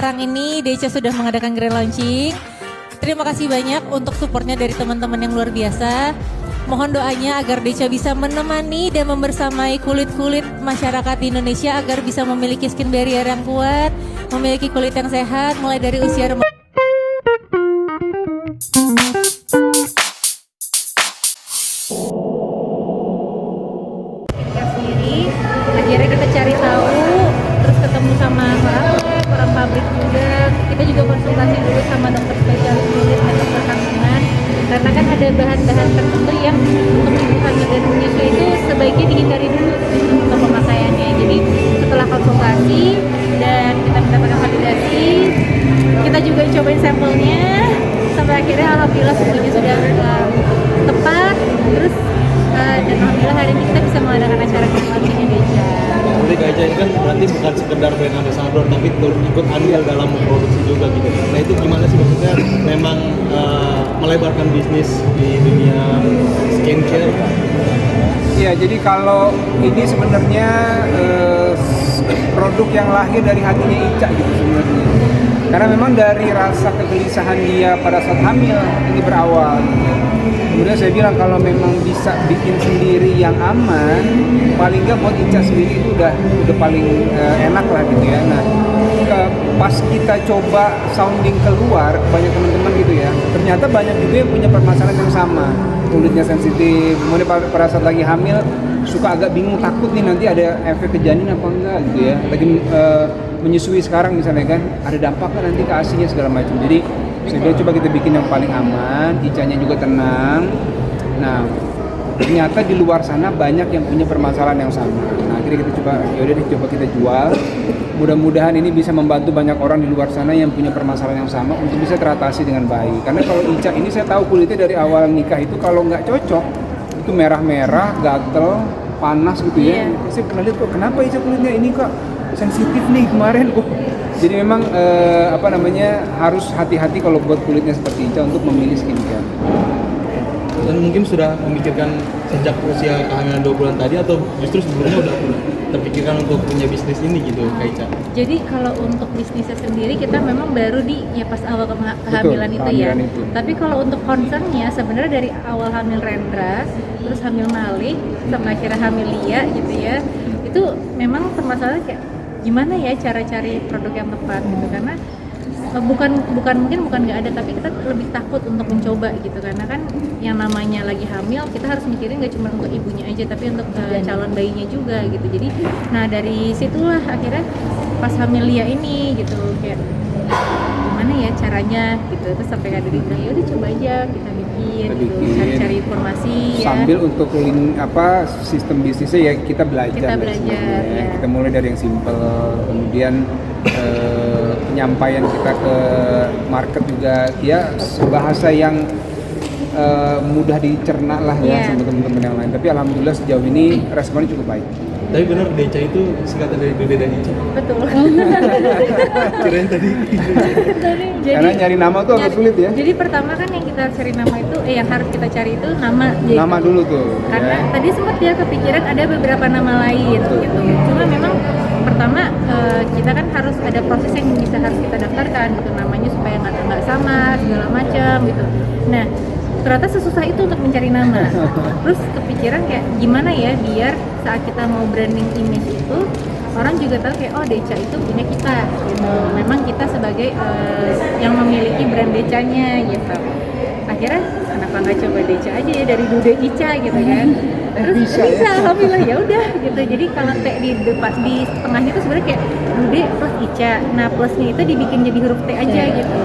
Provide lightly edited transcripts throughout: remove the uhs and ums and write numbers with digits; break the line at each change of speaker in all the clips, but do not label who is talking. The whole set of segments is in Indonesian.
sekarang ini Deca sudah mengadakan grand launching. Terima kasih banyak untuk supportnya dari teman-teman yang luar biasa. Mohon doanya agar Deca bisa menemani dan membersamai kulit-kulit masyarakat di Indonesia agar bisa memiliki skin barrier yang kuat, memiliki kulit yang sehat mulai dari usia remaja. Sendiri, akhirnya kita cari tahu, terus ketemu sama orang pabrik juga. Kita juga konsultasi dulu sama dokter spesialis kulit dan dokter kandungan, karena kan ada bahan-bahan tertentu yang untuk ibu hamil dan menyusui itu sebaiknya dihindari dulu untuk pemakaiannya. Jadi setelah konsultasi dan kita mendapatkan validasi, kita juga cobain sampelnya sampai akhirnya alhamdulillah semuanya sudah tepat. Terus dan alhamdulillah hari ini kita bisa mengadakan acara launchingnya Deca.
Jadi Kak Ica ini kan berarti bukan sekedar brand ambassador tapi ikut andil dalam produksi juga gitu. Nah itu gimana sih maksudnya memang melebarkan bisnis di dunia skincare?
Iya, jadi kalau ini sebenarnya produk yang lahir dari hatinya Ica gitu sebenarnya. Karena memang dari rasa kegelisahan dia pada saat hamil ini berawal. Kemudian saya bilang kalau memang bisa bikin sendiri yang aman, paling nggak buat Ica sendiri itu udah paling enak lah gitu ya. Nah, pas kita coba sounding keluar banyak teman-teman gitu ya, ternyata banyak juga yang punya permasalahan yang sama, kulitnya sensitif, kemudian pada saat lagi hamil suka agak bingung, takut nih nanti ada efek ke janin apa enggak gitu ya, lagi menyusui sekarang misalnya kan, ada dampaknya nanti ke asinya segala macam. Jadi saya bilang coba kita bikin yang paling aman, Icanya juga tenang. Nah, ternyata di luar sana banyak yang punya permasalahan yang sama. Nah, akhirnya kita coba, yaudah deh coba kita jual. Mudah-mudahan ini bisa membantu banyak orang di luar sana yang punya permasalahan yang sama untuk bisa teratasi dengan baik. Karena kalau Ica ini saya tahu kulitnya dari awal nikah itu kalau nggak cocok, itu merah-merah, gatel, panas gitu ya. Saya pernah lihat kok kenapa Ica kulitnya ini kok sensitif nih kemarin. Jadi memang harus hati-hati kalau buat kulitnya seperti Ica untuk memilih skincare.
Dan mungkin sudah memikirkan sejak usia kehamilan 2 bulan tadi atau justru sebelumnya udah terpikirkan untuk punya bisnis ini gitu Kak Ica?
Jadi kalau untuk bisnisnya sendiri kita memang baru pas awal kehamilan itu ya. Itu. Tapi kalau untuk concernnya sebenarnya dari awal hamil Rendra, terus hamil Malik, sampai akhirnya hamil Lia gitu ya. Itu memang permasalahan kayak gimana ya cara cari produk yang tepat gitu, karena bukan nggak ada, tapi kita lebih takut untuk mencoba gitu, karena kan yang namanya lagi hamil kita harus mikirin nggak cuma untuk ibunya aja tapi untuk calon bayinya juga gitu. Jadi nah dari situlah akhirnya pas hamil Lia ini gitu kayak gimana ya caranya gitu, terus sampai kak Diri bilang ya udah coba aja kita bikin gitu, cari-cari informasi
sambil untuk sistem bisnisnya ya kita belajar ya. Kita mulai dari yang simple, kemudian penyampaian kita ke market juga ya bahasa yang mudah dicerna lah ya sama teman-teman yang lain. Tapi alhamdulillah sejauh ini responnya cukup baik.
Tapi benar Deca itu singkatan dari Dede dan Ica.
Betul.
Kirain tadi.
Karena nyari nama tuh agak sulit ya.
Jadi pertama kan yang kita cari nama itu, yang harus kita cari itu nama.
Nama dulu tuh.
Karena tadi sempat ya kepikiran ada beberapa nama lain gitu. Cuma memang pertama kita kan harus ada proses yang harus kita daftarkan gitu namanya supaya nggak sama segala macam gitu. Nah ternyata sesusah itu untuk mencari nama. Terus kepikiran kayak gimana ya biar saat kita mau branding image itu orang juga tahu kayak oh Deca itu punya kita gitu. Memang kita sebagai yang memiliki brand Decanya gitu. Akhirnya kenapa nggak coba Deca aja ya dari Dude Ica gitu kan. Terus bisa alhamdulillah ya udah gitu. Jadi kalau T di depan di tengahnya itu sebenarnya kayak Dude plus Ica. Nah plusnya itu dibikin jadi huruf T aja gitu.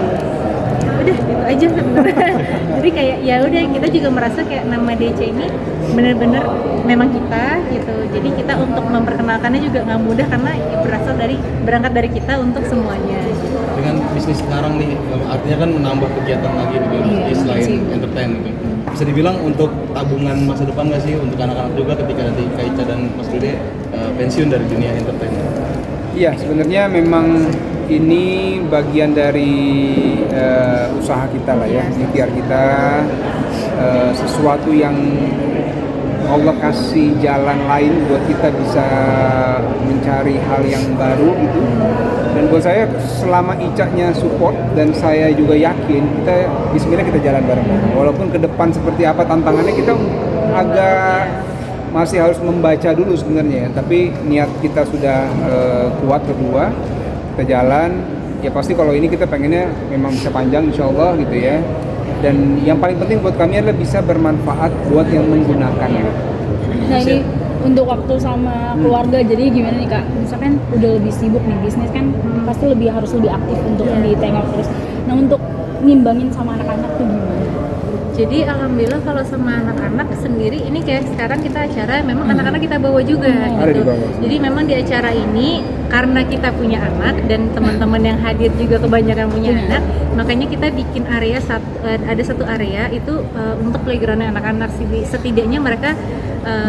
Udah gitu aja sebenarnya. Jadi kayak ya udah kita juga merasa kayak nama Deca ini benar-benar memang kita gitu. Jadi kita untuk memperkenalkannya juga nggak mudah karena berangkat dari kita untuk semuanya. Gitu.
Dengan bisnis sekarang nih artinya kan menambah kegiatan lagi gitu selain entertain gitu. Bisa dibilang untuk tabungan masa depan nggak sih untuk anak-anak juga ketika nanti Kak Ica dan Mas Dude pensiun dari dunia entertain?
Iya sebenarnya memang ini bagian dari usaha kita lah ya, ikhtiar kita, sesuatu yang Allah kasih jalan lain buat kita bisa mencari hal yang baru gitu. Dan buat saya selama Ica-nya support dan saya juga yakin kita bismillah kita jalan bareng-bareng. Walaupun ke depan seperti apa tantangannya kita agak masih harus membaca dulu sebenarnya ya. Tapi niat kita sudah kuat berdua, kita jalan. Ya pasti kalau ini kita pengennya memang bisa panjang insya Allah gitu ya. Dan yang paling penting buat kami adalah bisa bermanfaat buat yang menggunakannya.
Nah ini untuk waktu sama keluarga, jadi gimana nih Kak? Misalkan udah lebih sibuk nih bisnis kan pasti harus lebih aktif untuk ditengok terus. Nah untuk ngimbangin sama anak-anak tuh gimana?
Jadi alhamdulillah kalau sama anak-anak sendiri ini kayak sekarang kita acara memang anak-anak kita bawa juga
Ada
gitu.
di bawah.
Jadi memang di acara ini karena kita punya anak dan teman-teman yang hadir juga kebanyakan punya anak, makanya kita bikin area ada satu area itu untuk playground anak-anak. Setidaknya mereka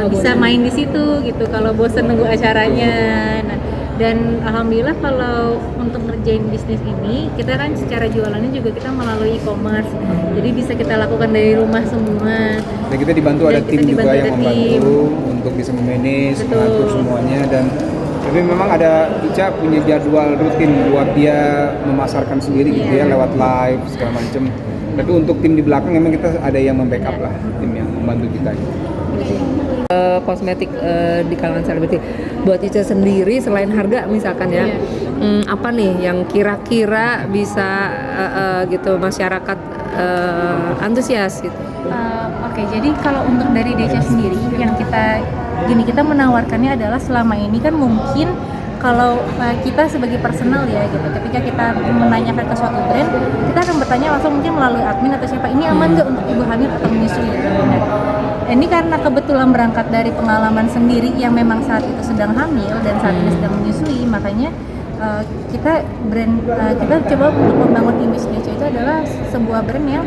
bisa main di situ gitu kalau bosen nunggu acaranya. Nah, dan alhamdulillah kalau untuk ngerjain bisnis ini kita kan secara jualannya juga kita melalui e-commerce, jadi bisa kita lakukan dari rumah semua.
Dan kita dibantu ada
Dan
tim
kita
juga
dibantu
yang
ada
membantu untuk bisa memanage,
Betul.
mengatur semuanya. Dan tapi memang ada Ica punya jadwal rutin buat dia memasarkan sendiri gitu ya lewat live segala macam. Tapi untuk tim di belakang memang kita ada yang membackup lah, tim yang membantu kita gitu.
Kosmetik di kalangan selebriti. Buat Ica sendiri selain harga misalkan ya, apa nih yang kira-kira bisa gitu masyarakat antusias gitu?
Oke, jadi kalau untuk dari Deca sendiri yang kita menawarkannya adalah selama ini kan mungkin kalau kita sebagai personal ya gitu, ketika kita menanyakan ke suatu brand, kita akan bertanya langsung mungkin melalui admin atau siapa, ini aman nggak untuk ibu hamil atau menyusui gitu. Nah, ini karena kebetulan berangkat dari pengalaman sendiri yang memang saat itu sedang hamil dan saat ini sedang menyusui, makanya kita coba untuk membangun image Deca itu adalah sebuah brand yang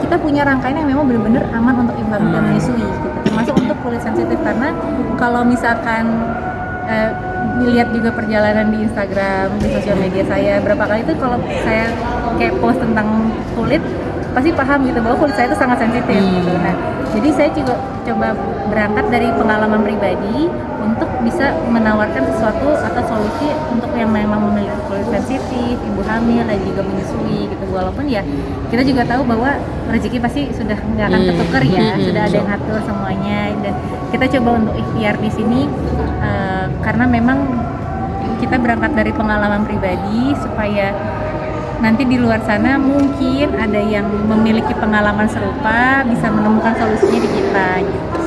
kita punya rangkaian yang memang benar-benar aman untuk ibu hamil dan menyusui gitu. Termasuk untuk kulit sensitif, karena kalau misalkan lihat juga perjalanan di Instagram, di sosial media saya, berapa kali itu kalau saya kayak post tentang kulit pasti paham gitu bahwa kulit saya itu sangat sensitif gitu. Nah, jadi saya juga coba berangkat dari pengalaman pribadi untuk bisa menawarkan sesuatu atau solusi untuk yang memang memiliki kulit sensitif, ibu hamil dan juga menyusui gitu. Walaupun ya kita juga tahu bahwa rezeki pasti sudah nggak akan ketukar ya, sudah ada yang atur semuanya, dan kita coba untuk ikhtiar di sini karena memang kita berangkat dari pengalaman pribadi supaya nanti di luar sana mungkin ada yang memiliki pengalaman serupa bisa menemukan solusinya di kita gitu.